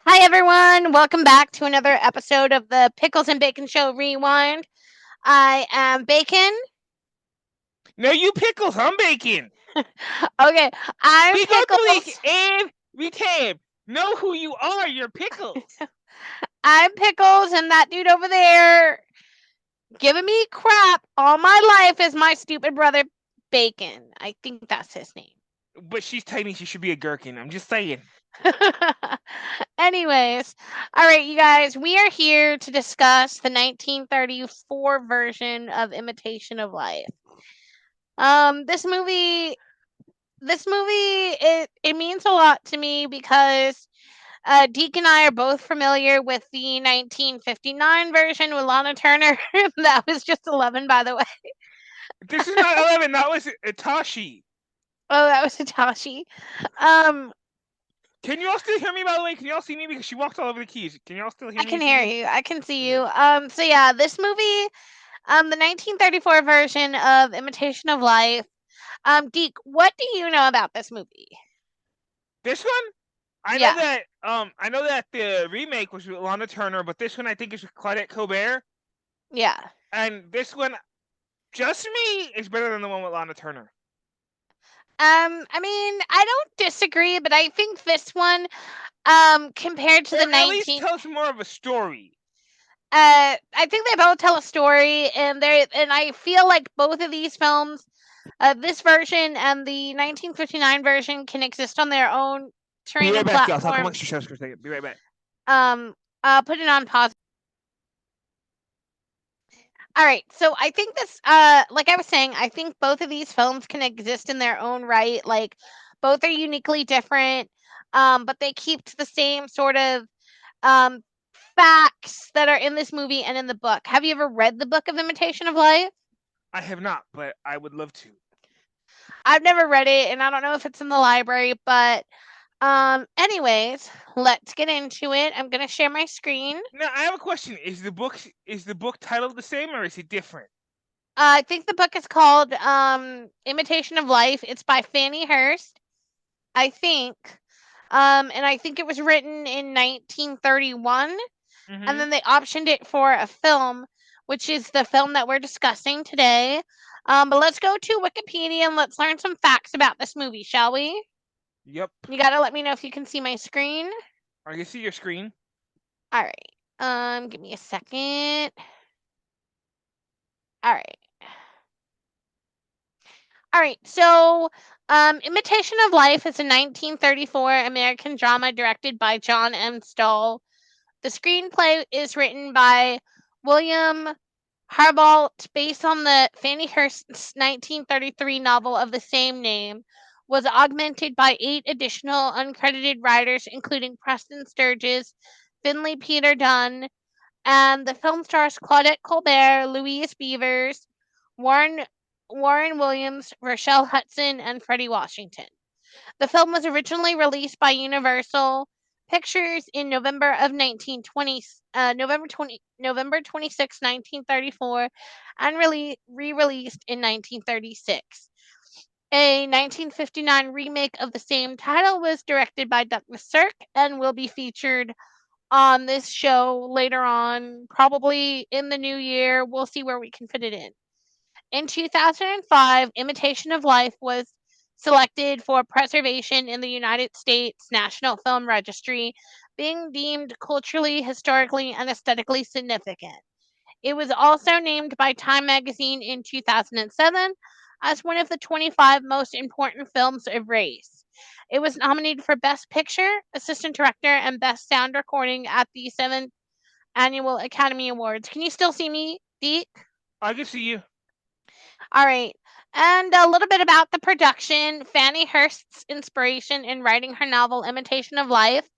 Hi, everyone. Welcome back to another episode of the Pickles and Bacon Show Rewind. I am Bacon. No, you pickles. I'm bacon. Okay, I'm We go through these Pickles. every time. Know who you are. You're pickles. I'm Pickles, and that dude over there giving me crap all my life is my stupid brother, Bacon. I think that's his name. But she's telling me she should be a gherkin. I'm just saying. Anyways, all right, you guys, we are here to discuss the 1934 version of Imitation of Life. This movie it means a lot to me because Deke and I are both familiar with the 1959 version with Lana Turner. That was just 11, by the way. This is not 11. That was Itachi. Oh, that was Hitachi. Um, Can you all still hear me, by the way? Can you all see me? Because she walked all over the keys. Can you all still hear I me can and see hear me? you. I can see Okay. you. So yeah, this movie, the 1934 version of Imitation of Life. Deke, what do you know about this movie? This one? Yeah, I know that the remake was with Lana Turner, but this one I think is with Claudette Colbert. yeah. And this one, just me, is better than the one with Lana Turner. I mean, I don't disagree, but I think this one, compared to Or the at least 19, tells more of a story. I think they both tell a story, and I feel like both of these films, this version and the 1959 version, can exist on their own Be terrain right and back, y'all. Talk amongst platforms. yourselves for a second. Be right back. I'll put it on pause. All right, so I think this, like I was saying, I think both of these films can exist in their own right. Like, both are uniquely different, but they keep to the same sort of um facts that are in this movie and in the book. Have you ever read the book of Imitation of Life? I have not, but I would love to. I've never read it, and I don't know if it's in the library, but anyways, let's get into it. I'm gonna share my screen. Now I have a question: is the book titled the same or is it different? I think the book is called Imitation of Life. It's by Fanny Hurst, I think. And I think it was written in 1931, and Mm-hmm. then they optioned it for a film, which is the film that we're discussing today. But let's go to Wikipedia and let's learn some facts about this movie, shall we? Yep. You gotta let me know if you can see my screen. I can see your screen. All right. Give me a second. All right. All right. So, Imitation of Life is a 1934 American drama directed by John M. Stoll. The screenplay is written by William Harbault, based on the Fanny Hurst's 1933 novel of the same name, was augmented by 8 additional uncredited writers, including Preston Sturges, Finley Peter Dunne, and the film stars Claudette Colbert, Louise Beavers, Warren Warren Williams, Rochelle Hudson, and Freddie Washington. The film was originally released by Universal Pictures in November of 1920, November 26, 1934, and re-released in 1936. A 1959 remake of the same title was directed by Douglas Sirk and will be featured on this show later on, probably in the new year. We'll see where we can fit it in. In 2005, Imitation of Life was selected for preservation in the United States National Film Registry, being deemed culturally, historically, and aesthetically significant. It was also named by Time magazine in 2007 as one of the 25 most important films of race. It was nominated for Best Picture, Assistant Director, and Best Sound Recording at the 7th Annual Academy Awards. Can you still see me, Deke? I can see you. All right. And a little bit about the production. Fanny Hurst's inspiration in writing her novel Imitation of Life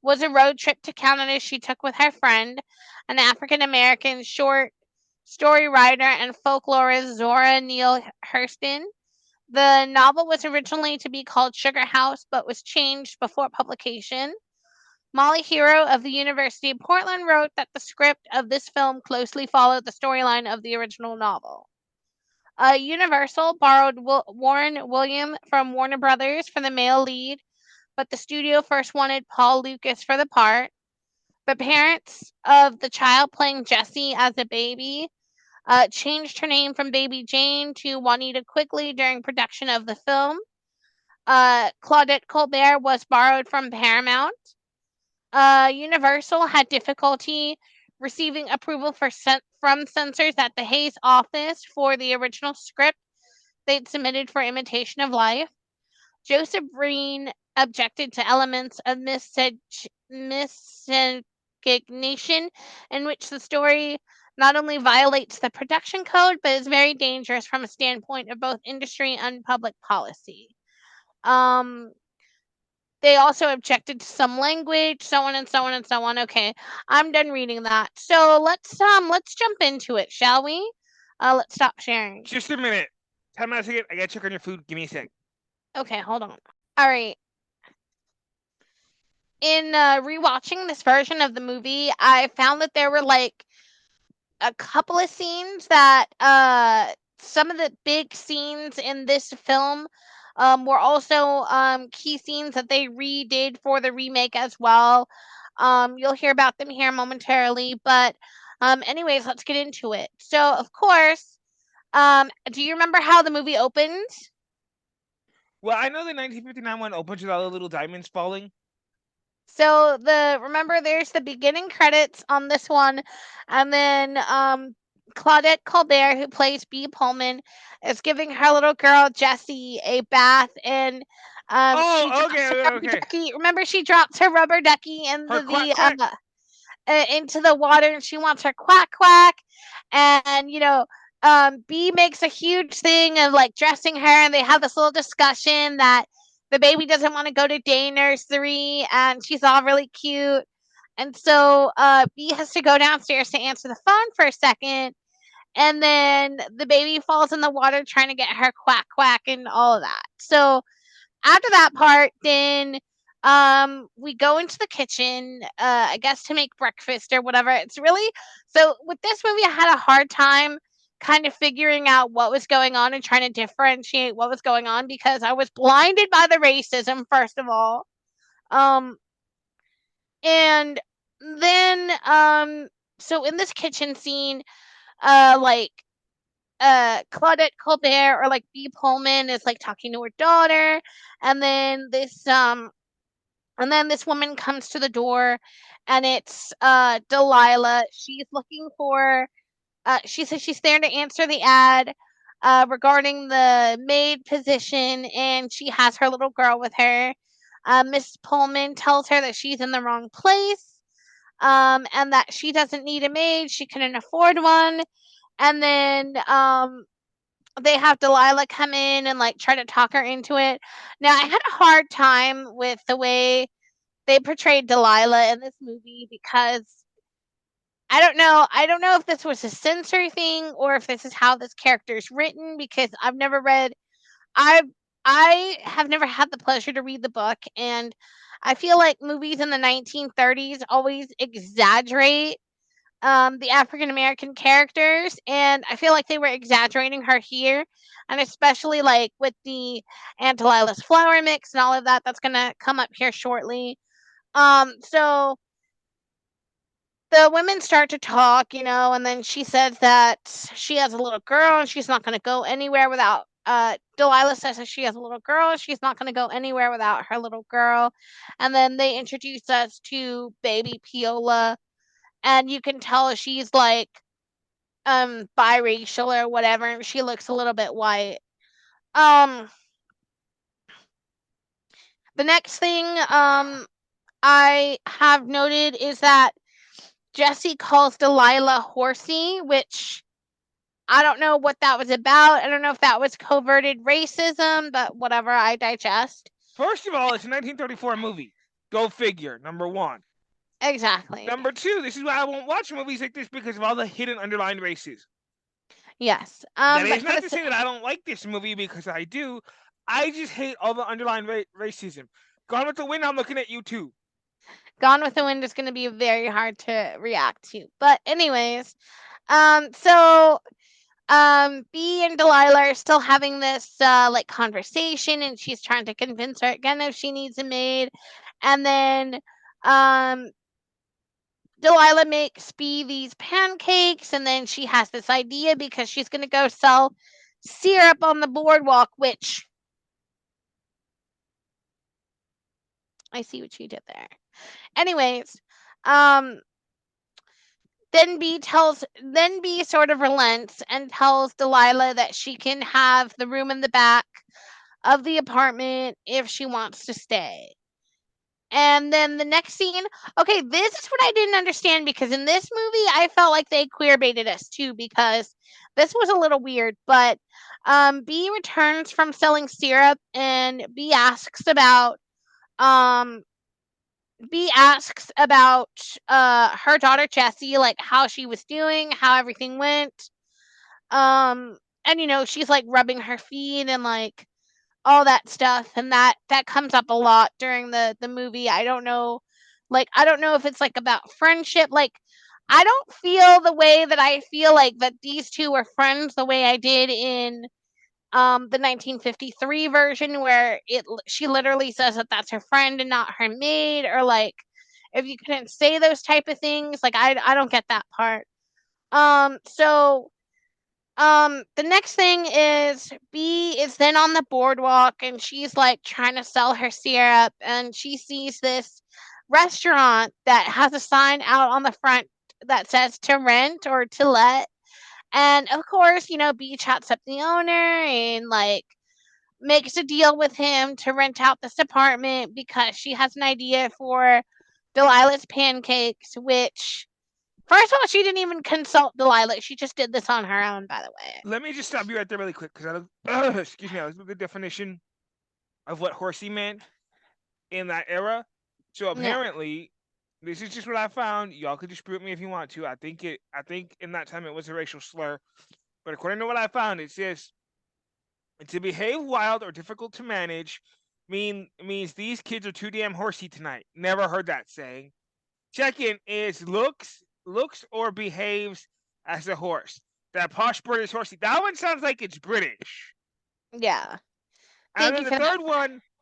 was a road trip to Canada she took with her friend, an African American short story writer and folklorist Zora Neale Hurston. The novel was originally to be called Sugar House, but was changed before publication. Molly Hero of the University of Portland wrote that the script of this film closely followed the storyline of the original novel. Universal borrowed Warren William from Warner Brothers for the male lead, but the studio first wanted Paul Lucas for the part. The parents of the child playing Jessie as a baby changed her name from Baby Jane to Juanita Quigley during production of the film. Claudette Colbert was borrowed from Paramount. Universal had difficulty receiving approval from censors at the Hayes office for the original script they'd submitted for Imitation of Life. Joseph Breen objected to elements of miscegenation in which the story not only violates the production code, but is very dangerous from a standpoint of both industry and public policy. Um, they also objected to some language, so on and so on and so on. Okay, I'm done reading that. So let's jump into it, shall we? Let's stop sharing. Just a minute. Time out a second. I gotta check on your food. Give me a sec. Okay, hold on. All right. In rewatching this version of the movie, I found that there were like a couple of scenes that some of the big scenes in this film were also key scenes that they redid for the remake as well. You'll hear about them here momentarily, but anyways, let's get into it. So, of course, do you remember how the movie opens? Well, I know the 1959 one opens with all the little diamonds falling. So remember there's the beginning credits on this one, and then Claudette Colbert, who plays Bee Pullman, is giving her little girl Jessie a bath, and she Oh, drops okay, her okay, rubber okay. ducky. Remember, she drops her rubber ducky Her into quack quack. into the water, and she wants her quack quack, and B makes a huge thing of like dressing her, and they have this little discussion that the baby doesn't want to go to day nursery, and she's all really cute. And so B has to go downstairs to answer the phone for a second, and then the baby falls in the water trying to get her quack quack and all of that. So after that part, then we go into the kitchen, I guess to make breakfast or whatever. It's really so with this movie, I had a hard time kind of figuring out what was going on and trying to differentiate what was going on because I was blinded by the racism, first of all. Um, and then so in this kitchen scene, like Claudette Colbert or like B. Pullman is like talking to her daughter, and then this woman comes to the door, and it's Delilah. She's looking for. She says she's there to answer the ad regarding the maid position, and she has her little girl with her. Miss Pullman tells her that she's in the wrong place, and that she doesn't need a maid. She couldn't afford one. And then they have Delilah come in and like try to talk her into it. Now, I had a hard time with the way they portrayed Delilah in this movie because I don't know. I don't know if this was a sensory thing or if this is how this character is written because I've never read. I I have never had the pleasure to read the book, and I feel like movies in the 1930s always exaggerate the African American characters, and I feel like they were exaggerating her here, and especially like with the Aunt Delilah's flour mix and all of that. That's gonna come up here shortly. So the women start to talk, and then she says that she has a little girl and she's not going to go anywhere without. Delilah says that she has a little girl and she's not going to go anywhere without her little girl. And then they introduce us to baby Piola, and you can tell she's like biracial or whatever, and she looks a little bit white. Um, the next thing I have noted is that Jesse calls Delilah horsey, which I don't know what that was about. I don't know if that was coverted racism, but whatever, I digest. First of all, it's a 1934 movie. Go figure. Number one. Exactly. Number two, this is why I won't watch movies like this because of all the hidden underlying races. Yes. That But is for not the to say that I don't like this movie because I do. I just hate all the underlying racism. Gone with the Wind, I'm looking at you too. Gone with the Wind is going to be very hard to react to. But anyways, so B and Delilah are still having this like conversation, and she's trying to convince her again if she needs a maid, and then um Delilah makes B these pancakes, and then she has this idea because she's going to go sell syrup on the boardwalk, which I see what you did there. Anyways, um, then B sort of relents and tells Delilah that she can have the room in the back of the apartment if she wants to stay. And then the next scene, okay, this is what I didn't understand because in this movie I felt like they queer baited us too because this was a little weird, but B returns from selling syrup and um B asks about her daughter Jessie, like how she was doing, how everything went. And she's like rubbing her feet and like all that stuff, and that comes up a lot during the movie. I don't know if it's like about friendship. Like I don't feel the way that I feel like that these two were friends the way I did in the 1953 version where it she literally says that that's her friend and not her maid, or like if you couldn't say those type of things, like I don't get that part. So the next thing is B is then on the boardwalk and she's like trying to sell her syrup, and she sees this restaurant that has a sign out on the front that says to rent or to let. And of course, B chats up the owner and like makes a deal with him to rent out this apartment because she has an idea for Delilah's pancakes, which first of all, she didn't even consult Delilah. She just did this on her own, by the way. Let me just stop you right there really quick because I look, excuse me, I looked at the definition of what horsey meant in that era. So Yeah. apparently, this is just what I found. Y'all could dispute me if you want to. I think in that time it was a racial slur, but according to what I found, it says to behave wild or difficult to manage means these kids are too damn horsey tonight. Never heard that saying. Second is looks or behaves as a horse. That posh British horsey. That one sounds like it's British. Yeah. And Thank then you for that.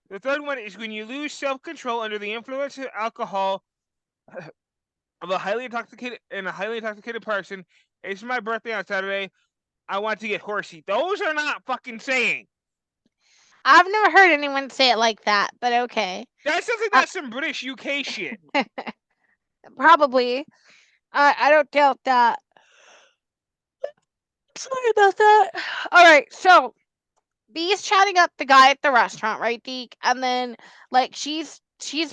the third one is when you lose self control under the influence of alcohol of a highly intoxicated person. It's my birthday on Saturday. I want to get horsey. Those are not fucking saying. I've never heard anyone say it like that, but okay. That sounds like Um, that's some British UK shit. probably. I don't doubt that. Sorry about that. All right, so B's chatting up the guy at the restaurant, right, Deke? And then like she's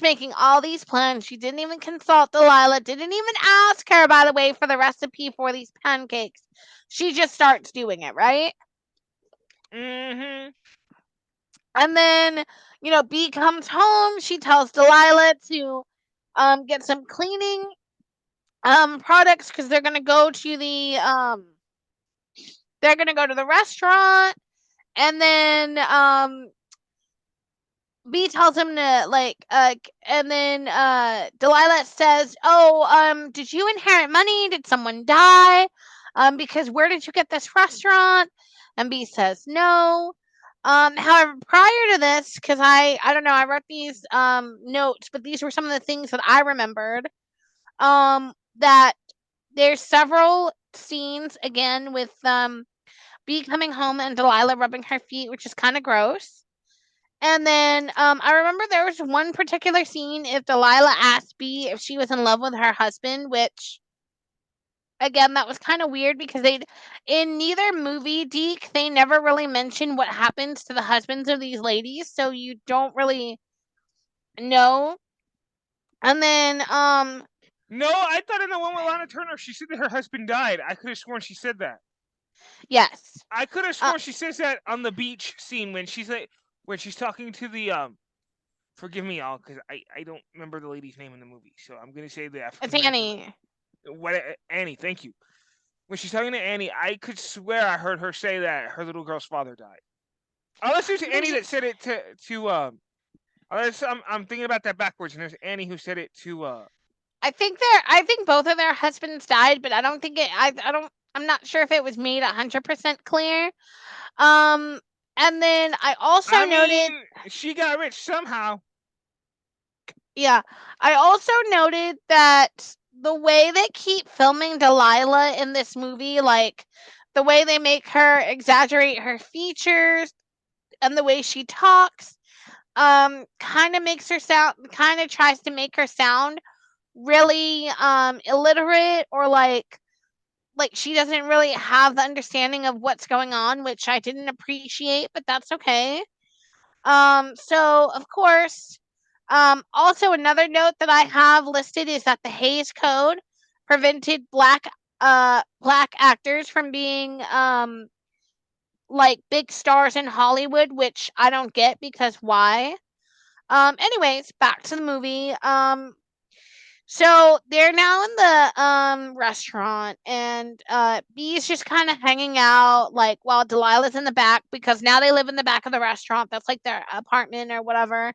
making all these plans. She didn't even consult Delilah. Didn't even ask her, by the way, for the recipe for these pancakes. She just starts doing it, right? Mm-hmm. And then B comes home. She tells Delilah to get some cleaning products because they're gonna go to the restaurant, and then B tells him to and then Delilah says, "Oh, did you inherit money? Did someone die? Because where did you get this restaurant?" And B says, "No." However, prior to this, because I don't know, I wrote these notes, but these were some of the things that I remembered. That there's several scenes again with B coming home and Delilah rubbing her feet, which is kind of gross. And then I remember there was one particular scene if Delilah asked B if she was in love with her husband, which again that was kind of weird because they in neither movie, Deke, they never really mention what happens to the husbands of these ladies, so you don't really know. And then No, I thought in the one with Lana Turner, she said that her husband died. I could have sworn she said that. yes. I could have Uh, sworn she says that on the beach scene when she's talking to the Forgive me, all, because I don't remember the lady's name in the movie, so I'm gonna say the it's African American Annie. what Annie. Thank you. When she's talking to Annie, I could swear I heard her say that her little girl's father died. Unless there's Did Annie you, that said it unless I'm thinking about that backwards, and there's Annie who said it to I think both of their husbands died, but I don't think it I don't I'm not sure if it was made 100% clear. Um and then I also I noted mean, she got rich somehow. yeah, I also noted that the way they keep filming Delilah in this movie, like the way they make her exaggerate her features and the way she talks, kind of makes her sound, kind of tries to make her sound really illiterate, or like she doesn't really have the understanding of what's going on, which I didn't appreciate, but that's okay. So of course, also another note that I have listed is that the Hays Code prevented black actors from being like big stars in Hollywood, which I don't get because why? Anyways, back to the movie. So they're now in the restaurant, and B is just kind of hanging out, like while Delilah's in the back, because now they live in the back of the restaurant. That's like their apartment or whatever.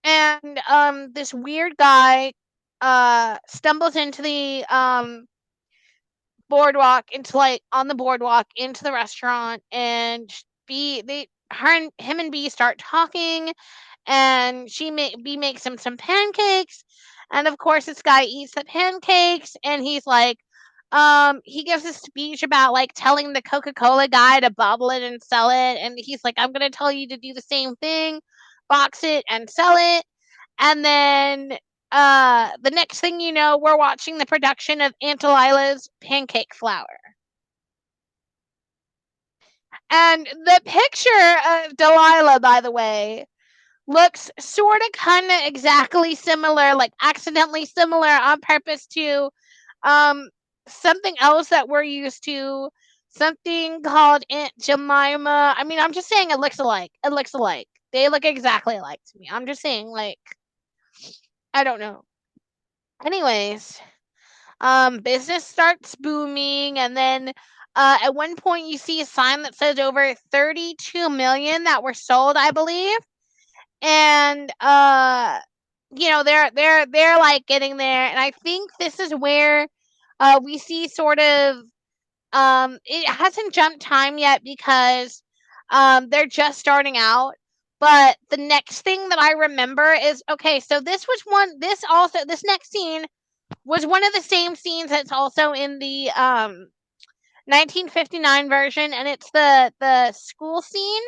And this weird guy stumbles into the boardwalk, into like on the boardwalk into the restaurant, and B they her and him and B start talking, and B makes him some pancakes, and of course this guy eats the pancakes, and he's like, he gives a speech about like telling the Coca-Cola guy to bottle it and sell it, and he's like, I'm gonna tell you to do the same thing, box it and sell it, and then the next thing you know, we're watching the production of Aunt Delilah's pancake flour. And the picture of Delilah, by the way, looks sort of kind of exactly similar, like accidentally similar on purpose to um something else that we're used to, something called Aunt Jemima. I mean, I'm just saying it looks alike. It looks alike. They look exactly alike to me. I'm just saying, like, I don't know. Anyways, business starts booming, and then at one point you see a sign that says over 32 million that were sold, I believe. And they're like getting there, and I think this is where we see sort of it hasn't jumped time yet because they're just starting out. But the next thing that I remember is, okay, so this next scene was one of the same scenes that's also in the 1959 version, and it's the school scene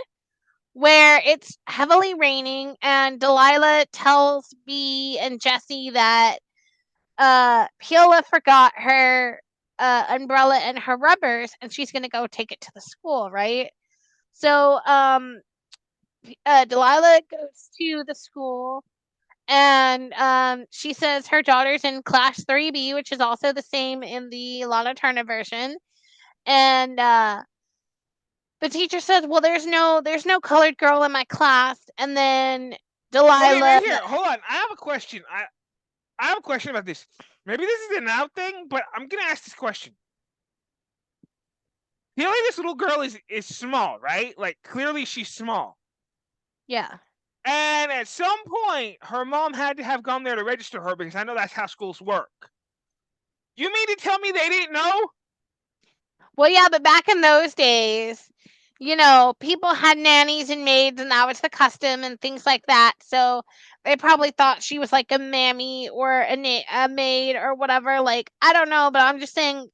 where it's heavily raining, and Delilah tells B and Jesse that Peola forgot her umbrella and her rubbers, and she's gonna go take it to the school, right? So Delilah goes to the school, and she says her daughter's in class 3B, which is also the same in the Lana Turner version. And the teacher says, "Well, there's no colored girl in my class." And then Okay, Delilah, right here. Hold on. I have a question. I have a question about this. Maybe this is a now thing, but I'm gonna ask this question. Clearly, this little girl is small, right? Like clearly she's small. yeah. And at some point, her mom had to have gone there to register her because I know that's how schools work. You mean to tell me they didn't know? Well, yeah, but back in those days, people had nannies and maids, and that was the custom and things like that. So they probably thought she was like a mammy or a maid or whatever. Like, I don't know, but I'm just saying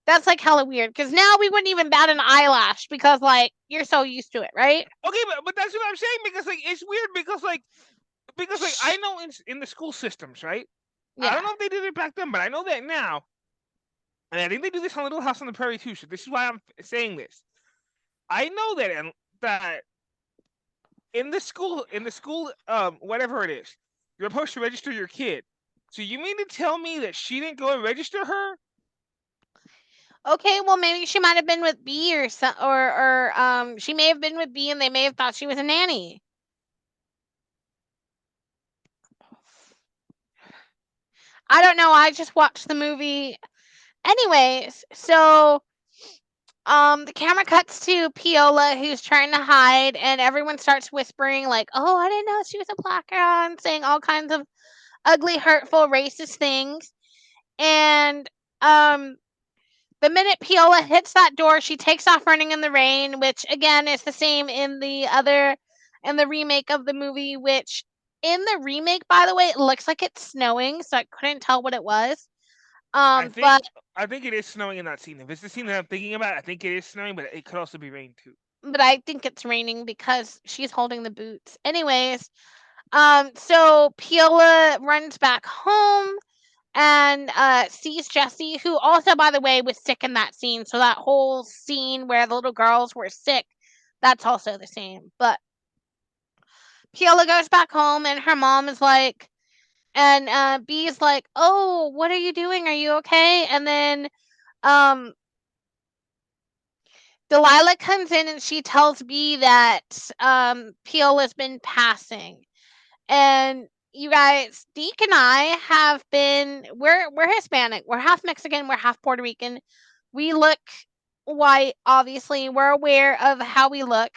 that's like hella weird, because now we wouldn't even bat an eyelash because, like, you're so used to it, right? Okay, but that's what I'm saying because like it's weird because like I know in the school systems, right? I don't Yeah. know if they did it back then, but I know that now, and I think they do this on Little House on the Prairie too. So this is why I'm saying this. I know that that in the school whatever it is, you're supposed to register your kid. So you mean to tell me that she didn't go and register her? Okay, well, maybe she might have been with B, or some, or she may have been with B, and they may have thought she was a nanny. I don't know. I just watched the movie. Anyways, so the camera cuts to Piola, who's trying to hide, and everyone starts whispering like, "Oh, I didn't know she was a black girl," and saying all kinds of ugly, hurtful, racist things. And um, the minute Piola hits that door, she takes off running in the rain, which again is the same in the remake of the movie, which in the remake, by the way, it looks like it's snowing, so I couldn't tell what it was. I But think I think it is snowing in that scene. If it's the scene that I'm thinking about, I think it is snowing, but it could also be rain too. I think it's raining because she's holding the boots. Anyways, so Piola runs back home and sees Jesse, who also, by the way, was sick in that scene. So that whole scene where the little girls were sick, that's also the same. But Piola goes back home, and her mom is like, and B is like, "Oh, what are you doing? Are you okay?" And then um, Delilah comes in and she tells B that Piola's been passing. And you guys, Deke and I have been we're Hispanic. We're half Mexican, we're half Puerto Rican. We look white, obviously. We're aware of how we look.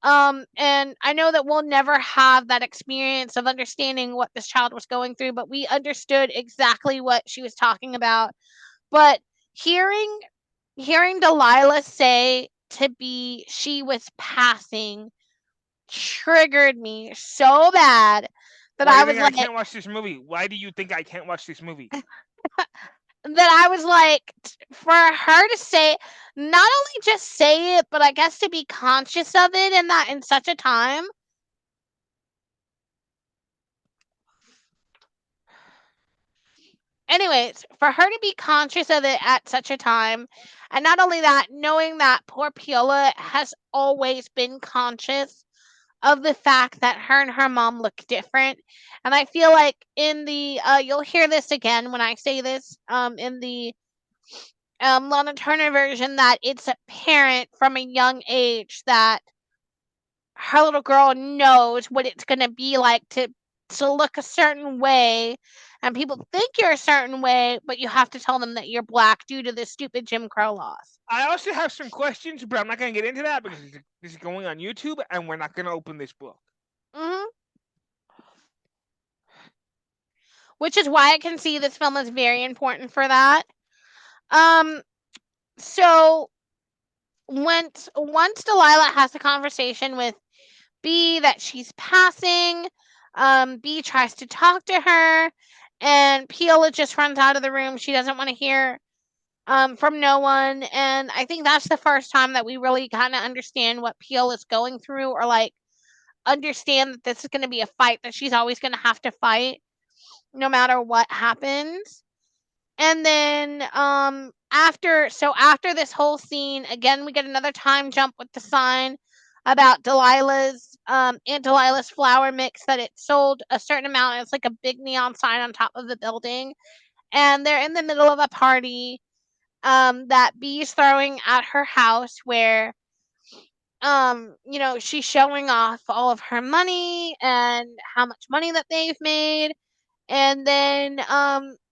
And I know that we'll never have that experience of understanding what this child was going through, but we understood exactly what she was talking about. But hearing hearing Delilah say to be she was passing triggered me so bad that Why do I you was think I like can't watch this movie? Why do you think I can't watch this movie? for her to say, not only just say it, but I guess to be conscious of it in that in such a time. Anyways, for her to be conscious of it at such a time, and not only that, knowing that poor Piola has always been conscious of the fact that her and her mom look different. And I feel like in the you'll hear this again when I say this in the Lana Turner version, that it's apparent from a young age that her little girl knows what it's going to be like to look a certain way, and people think you're a certain way, but you have to tell them that you're black due to the stupid Jim Crow laws. I also have some questions, but I'm not going to get into that because this is going on YouTube, and we're not going to open this book. Hmm. Which is why I can see this film is very important for that. Um, so once Delilah has a conversation with B that she's passing, B tries to talk to her, and Piola just runs out of the room. She doesn't want to hear from no one, and I think that's the first time that we really kind of understand what Piola's going through, or like understand that this is going to be a fight that she's always going to have to fight, no matter what happens. And then after this whole scene, again we get another time jump with the sign about Delilah's Aunt Delilah's flour mix, that it sold a certain amount. It's like a big neon sign on top of the building. And they're in the middle of a party that Bee's throwing at her house, where she's showing off all of her money and how much money that they've made. And then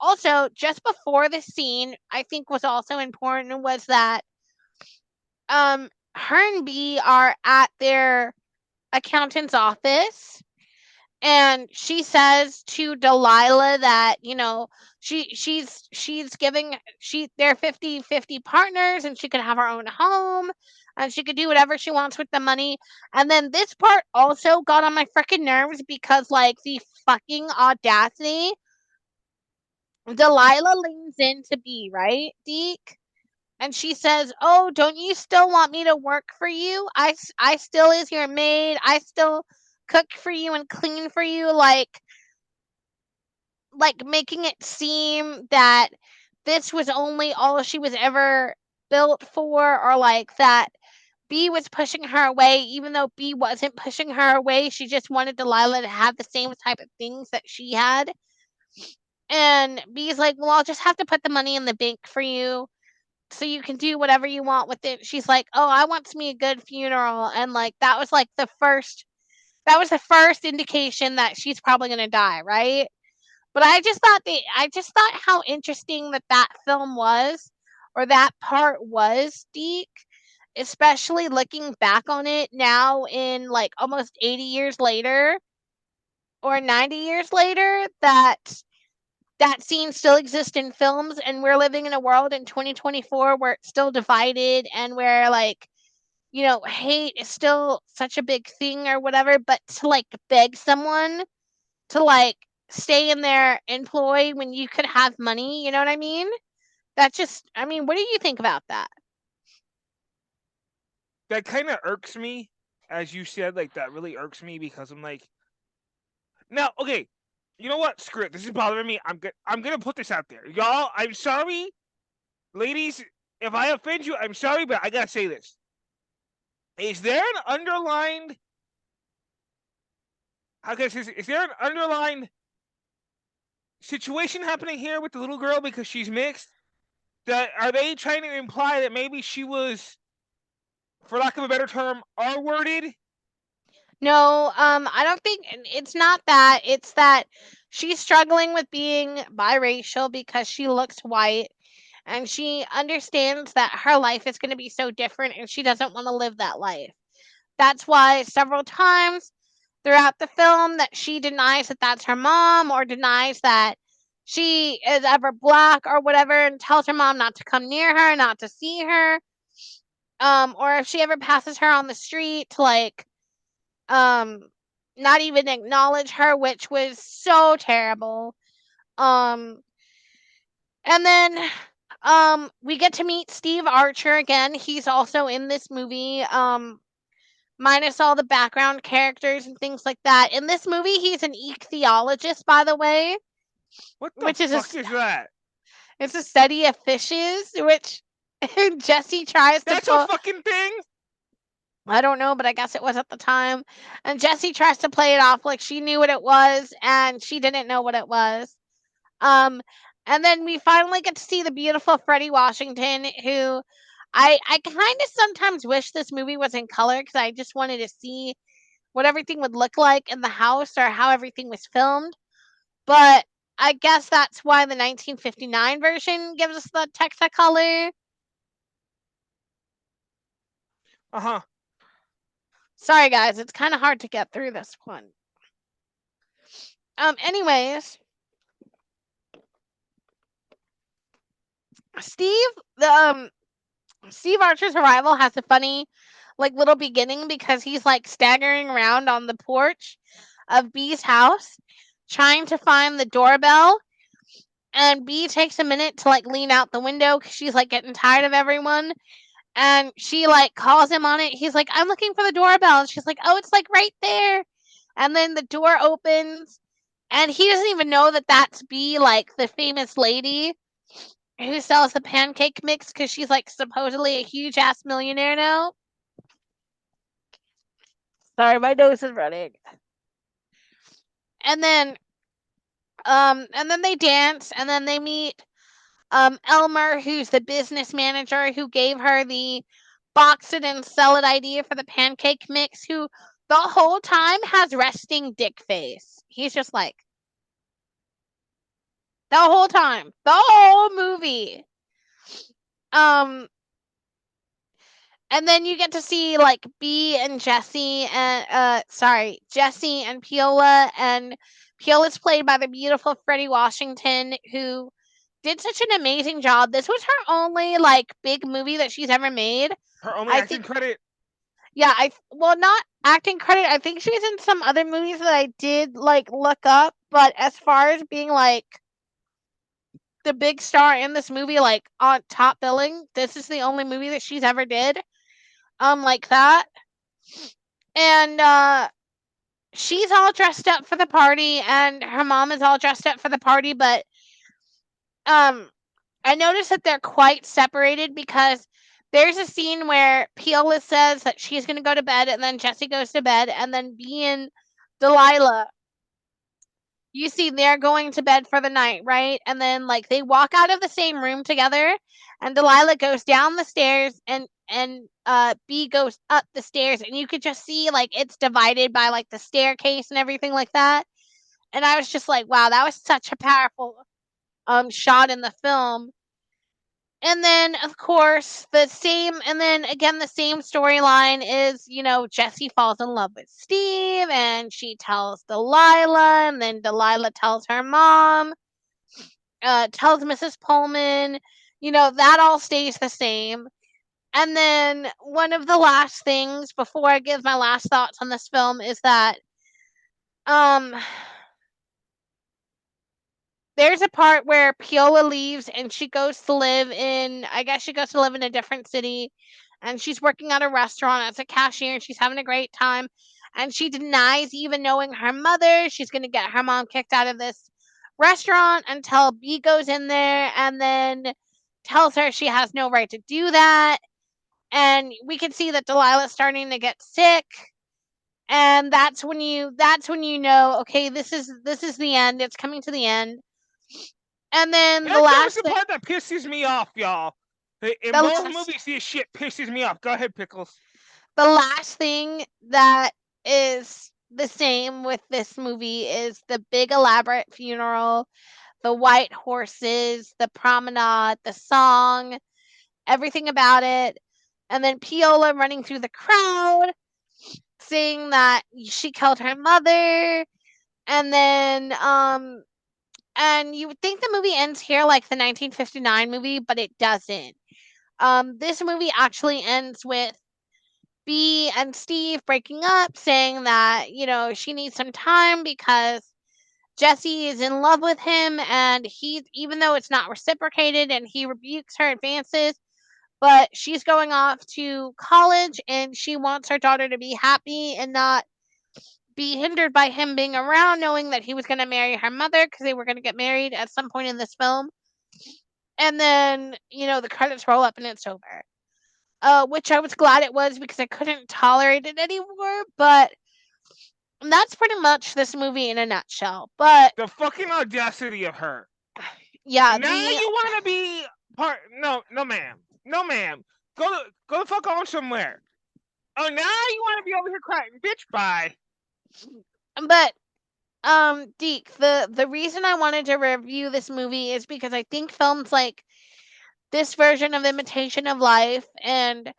also just before the scene, I think was also important was that her and B are at their accountant's office, and she says to Delilah that, she's giving she they're 50-50 partners, and she could have her own home, and she could do whatever she wants with the money. And then this part also got on my freaking nerves because, like, the fucking audacity. Delilah leans in to B, right, Deke? And she says, "Oh, don't you still want me to work for you? I still is your maid. I still cook for you and clean for you." Like making it seem that this was only all she was ever built for, or like that B was pushing her away, even though B wasn't pushing her away. She just wanted Delilah to have the same type of things that she had. And B's like, "Well, I'll just have to put the money in the bank for you so you can do whatever you want with it." She's like, "Oh, I want me a good funeral." And like that was the first indication that she's probably going to die, right? But I just thought how interesting that film was, or that part was, Deke, especially looking back on it now in like almost 80 years later or 90 years later, that scene still exists in films, and we're living in a world in 2024 where it's still divided, and where, like, hate is still such a big thing or whatever. But to like beg someone to like stay in their employ when you could have money, you know what I mean? That just I mean, what do you think about that? That kind of irks me, as you said. Like that really irks me because I'm like, now, okay, you know what? Screw it. This is bothering me. I'm gonna put this out there, y'all. I'm sorry, ladies. If I offend you, I'm sorry, but I gotta say this. Is there an underlined? How can I say this? Is there an underlined situation happening here with the little girl because she's mixed? That are they trying to imply that maybe she was, for lack of a better term, R-worded? No, I don't think it's not that. It's that she's struggling with being biracial because she looks white and she understands that her life is going to be so different and she doesn't want to live that life. That's why several times throughout the film that she denies that that's her mom or denies that she is ever black or whatever and tells her mom not to come near her, not to see her. Or if she ever passes her on the street to like um not even acknowledge her, which was so terrible. Um and then we get to meet Steve Archer again. He's also in this movie. Minus all the background characters and things like that. In this movie, he's an ichthyologist, by the way, What the which is fuck is that? it's a study of fishes, which Jesse tries to That's a pull. fucking thing. I don't know, but I guess it was at the time. And Jesse tries to play it off like she knew what it was, and she didn't know what it was. Um, and then we finally get to see the beautiful Freddie Washington, who I kind of sometimes wish this movie was in color because I just wanted to see what everything would look like in the house or how everything was filmed. But I guess that's why the 1959 version gives us the Technicolor. Uh huh. Sorry, guys, it's kind of hard to get through this one. Anyways, Steve, the Steve Archer's arrival has a funny, like little beginning because he's like staggering around on the porch of Bee's house, trying to find the doorbell. And Bee takes a minute to like lean out the window because she's like getting tired of everyone. And she like calls him on it. He's like, I'm looking for the doorbell. And she's like, oh, it's like right there. And then the door opens and he doesn't even know that that's Bee, like the famous lady who sells the pancake mix because she's like supposedly a huge ass millionaire now. Sorry, my nose is running. And then they dance and then they meet Elmer, who's the business manager who gave her the box it and sell it idea for the pancake mix, who the whole time has resting dick face. He's just like the whole time, the whole movie. Um, and then you get to see like B and Jesse and Jesse and Piola, and Piola's played by the beautiful Freddie Washington, who did such an amazing job. This was her only like big movie that she's ever made. Her only I acting think credit. yeah, I well not acting credit. I think she's in some other movies that I did like look up, but as far as being like the big star in this movie like on top billing, this is the only movie that she's ever did like that. And she's all dressed up for the party and her mom is all dressed up for the party, but um I noticed that they're quite separated because there's a scene where Piola says that she's going to go to bed, and then Jesse goes to bed, and then B and Delilah, you see, they're going to bed for the night, right? And then like they walk out of the same room together, and Delilah goes down the stairs, and B goes up the stairs, and you could just see like it's divided by like the staircase and everything like that. And I was just like, wow, that was such a powerful shot in the film. And then, of course, the same, and then again, the same storyline is, Jesse falls in love with Steve and she tells Delilah, and then Delilah tells her mom, tells Mrs. Pullman, that all stays the same. And then one of the last things before I give my last thoughts on this film is that, um, there's a part where Piola leaves and she goes to live in, I guess she goes to live in a different city, and she's working at a restaurant as a cashier and she's having a great time. And she denies even knowing her mother. She's going to get her mom kicked out of this restaurant until B goes in there and then tells her she has no right to do that. And we can see that Delilah's starting to get sick, and that's when you know, okay, this is the end. It's coming to the end. And then the And there's last the thing, part that pisses me off, y'all. In the both last movies, this shit pisses me off. Go ahead, Pickles. the last thing that is the same with this movie is the big elaborate funeral, the white horses, the promenade, the song, everything about it. And then Piola running through the crowd saying that she killed her mother. And then and you would think the movie ends here like the 1959 movie, but it doesn't. This movie actually ends with B and Steve breaking up, saying that, she needs some time because Jesse is in love with him, and he, even though it's not reciprocated and he rebukes her advances, but she's going off to college and she wants her daughter to be happy and not be hindered by him being around, knowing that he was going to marry her mother because they were going to get married at some point in this film. And then, the credits roll up and it's over. Which I was glad it was because I couldn't tolerate it anymore. But that's pretty much this movie in a nutshell. But The fucking audacity of her. yeah, Now the you want to be part? No, no, ma'am. No, ma'am. Go the fuck on somewhere. Oh, now you want to be over here crying, bitch. Bye. but Deke, the reason I wanted to review this movie is because I think films like this version of Imitation of Life and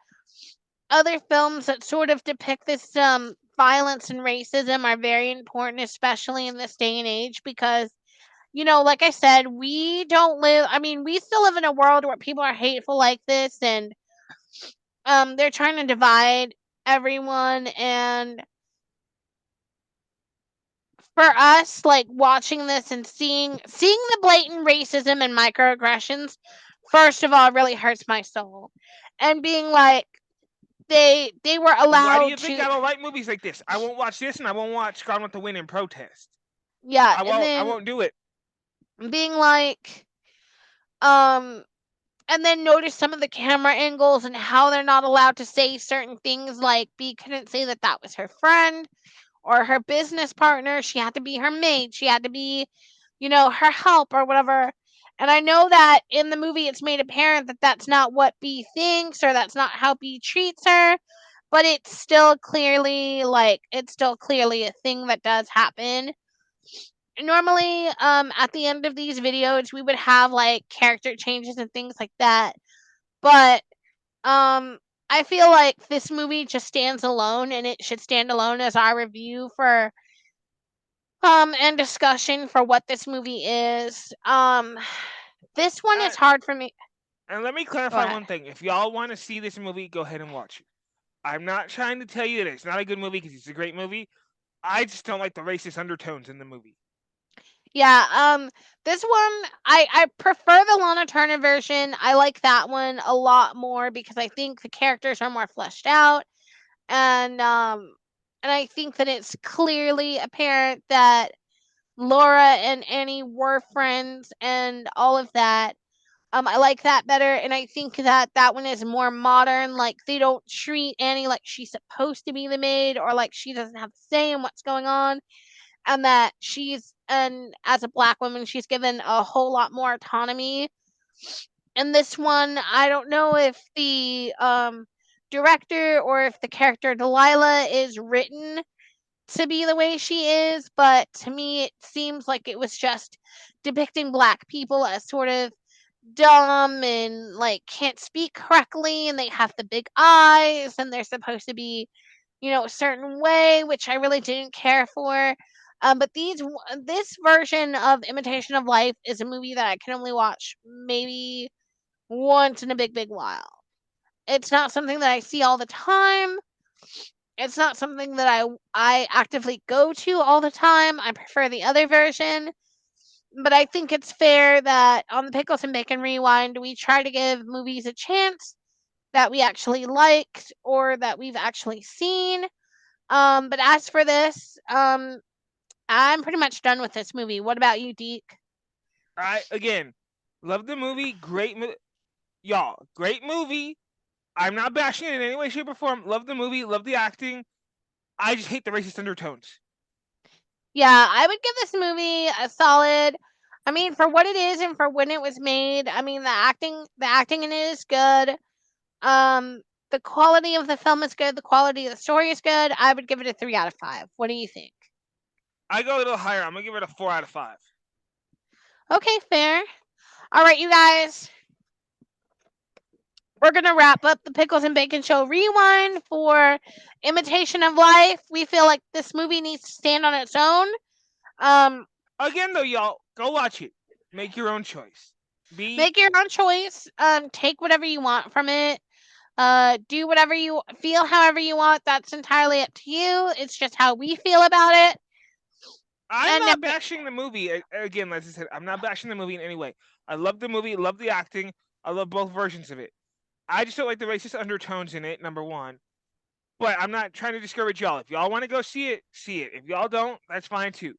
other films that sort of depict this violence and racism are very important, especially in this day and age, because like I said, we don't live. I mean, we still live in a world where people are hateful like this, and they're trying to divide everyone. And for us, like watching this and seeing the blatant racism and microaggressions, first of all, really hurts my soul. And being like, they were Why do you allowed think to, I don't like movies like this? I won't watch this, and I won't watch Gone with the Wind in protest. yeah, I and won't. I then won't do it. being like, um and then notice some of the camera angles and how they're not allowed to say certain things, like B couldn't say that that was her friend or her business partner. She had to be her maid. She had to be, her help or whatever. And I know that in the movie it's made apparent that that's not what B thinks or that's not how B treats her, but it's still clearly a thing that does happen. Normally, at the end of these videos we would have like character changes and things like that. But I feel like this movie just stands alone and it should stand alone as our review for and discussion for what this movie is. This one Uh, is hard for me. and let me Go clarify ahead. one thing. If y'all want to see this movie, go ahead and watch it. I'm not trying to tell you that it's not a good movie because it's a great movie. I just don't like the racist undertones in the movie. Yeah, this one I prefer the Lana Turner version. I like that one a lot more because I think the characters are more fleshed out, and I think that it's clearly apparent that Laura and Annie were friends and all of that. I like that better, and I think that that one is more modern. Like they don't treat Annie like she's supposed to be the maid, or like she doesn't have a say in what's going on, and that and as a black woman, she's given a whole lot more autonomy. In this one, I don't know if the director or if the character Delilah is written to be the way she is, but to me, it seems like it was just depicting black people as sort of dumb and like can't speak correctly, and they have the big eyes, and they're supposed to be, a certain way, which I really didn't care for. But this version of Imitation of Life is a movie that I can only watch maybe once in a big, big while. It's not something that I see all the time. It's not something that I actively go to all the time. I prefer the other version. but I think it's fair that on the Pickles and Bacon Rewind, we try to give movies a chance that we actually liked or that we've actually seen. But as for this, I'm pretty much done with this movie. What about you, Deke? I again love the movie. Y'all. Great movie. I'm not bashing it in any way, shape, or form. Love the movie. Love the acting. I just hate the racist undertones. Yeah, I would give this movie a solid. I mean, for what it is and for when it was made, I mean the acting in it is good. Um, the quality of the film is good. The quality of the story is good. I would give it a 3 out of 5. What do you think? I go a little higher. I'm gonna give it a 4 out of 5. Okay, fair. All right, you guys. We're gonna wrap up the Pickles and Bacon Show rewind for Imitation of Life. We feel like this movie needs to stand on its own. Um, Again, though, y'all, go watch it. Make your own choice. Be Make your own choice. Take whatever you want from it. Do whatever you feel, however you want. That's entirely up to you. It's just how we feel about it. I'm And not bashing the movie. Again, as I said, I'm not bashing the movie in any way. I love the movie, love the acting. I love both versions of it. I just don't like the racist undertones in it, number one. But I'm not trying to discourage y'all. If y'all want to go see it, see it. If y'all don't, that's fine too.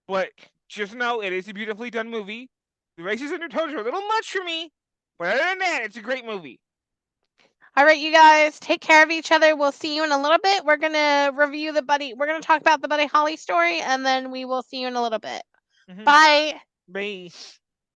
But just know it is a beautifully done movie. The racist undertones are a little much for me. But other than that, it's a great movie. all right, you guys, take care of each other. We'll see you in a little bit. We're gonna review the Buddy. We're gonna talk about the Buddy Holly story, and then we will see you in a little bit. Mm-hmm. Bye. Bye.